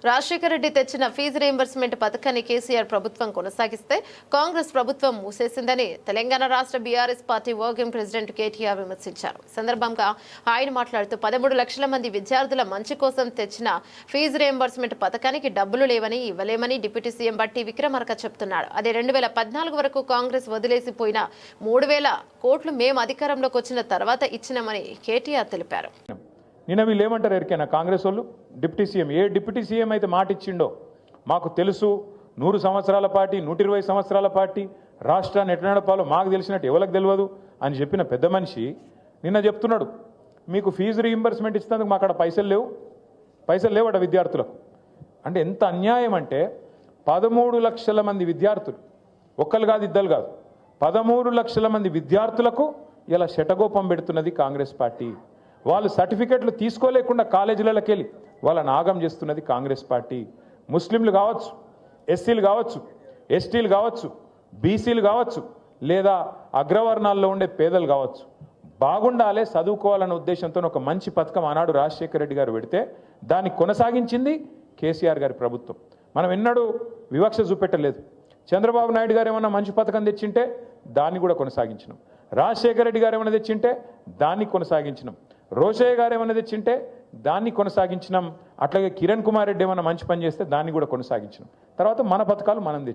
రాజశేఖర రెడ్డి తెచ్చిన fee reimbursement పథకాన్ని కేసీఆర్ ప్రభుత్వం కొనసాగిస్తే కాంగ్రెస్ ప్రభుత్వం మూసేసిందని తెలంగాణ రాష్ట్ర BRS party working president KTR విమర్శించారు. ఈ సందర్భంగా ఆయన మాట్లాడుతూ 13 లక్షల మంది విద్యార్థుల మంచి కోసం తెచ్చిన ఫీజు రీయింబర్స్మెంట్ పథకానికి డబ్బులు లేవని ఇవ్వలేమని డిప్యూటీ సీఎం బట్టి విక్రమార్క చెప్తున్నాడు. అదే 2014 వరకు కాంగ్రెస్ వదిలేసిపోయిన 3,000 కోట్లు మేము అధికారంలోకి వచ్చిన తర్వాత ఇచ్చినామని కేటీఆర్ తెలిపారు. నిన్న వీళ్ళు ఏమంటారు ఎరికైనా కాంగ్రెస్ వాళ్ళు డిప్యూటీ సీఎం ఏ డిప్యూటీ సీఎం అయితే మాట ఇచ్చిండో మాకు తెలుసు 100 సంవత్సరాల పార్టీ 120 సంవత్సరాల పార్టీ రాష్ట్రాన్ని ఎట్లా నడపాలో మాకు తెలిసినట్టు ఎవరికి తెలియదు అని చెప్పిన పెద్ద మనిషి నిన్న చెప్తున్నాడు మీకు ఫీజు రీయింబర్స్మెంట్ ఇచ్చినందుకు మా అక్కడ పైసలు లేవట విద్యార్థులకు. అంటే ఎంత అన్యాయం అంటే 13 లక్షల మంది విద్యార్థులు ఒక్కరు కాదు ఇద్దరు కాదు 13 లక్షల మంది విద్యార్థులకు ఇలా శటగోపం పెడుతున్నది కాంగ్రెస్ పార్టీ. వాళ్ళు సర్టిఫికెట్లు తీసుకోలేకుండా కాలేజీలకి వెళ్ళి వాళ్ళని ఆగం చేస్తున్నది కాంగ్రెస్ పార్టీ. ముస్లింలు కావచ్చు, ఎస్సీలు కావచ్చు, ఎస్టీలు కావచ్చు, బీసీలు కావచ్చు, లేదా అగ్రవర్ణాల్లో ఉండే పేదలు కావచ్చు, బాగుండాలే చదువుకోవాలన్న ఉద్దేశంతో ఒక మంచి పథకం ఆనాడు రాజశేఖర రెడ్డి గారు పెడితే దాన్ని కొనసాగించింది కేసీఆర్ గారి ప్రభుత్వం. మనం ఎన్నడూ వివక్ష చూపెట్టలేదు. చంద్రబాబు నాయుడు గారు ఏమన్నా మంచి పథకం తెచ్చింటే దాన్ని కూడా కొనసాగించినాం. రాజశేఖర రెడ్డి గారు ఏమైనా తెచ్చింటే దాన్ని కొనసాగించినాం. రోషయ్య గారు ఏమైనా తెచ్చింటే దాన్ని కొనసాగించినాం. అట్లాగే కిరణ్ కుమార్ రెడ్డి ఏమైనా మంచి పని చేస్తే దాన్ని కూడా కొనసాగించినాం. తర్వాత మన పథకాలు మనం తెచ్చాం.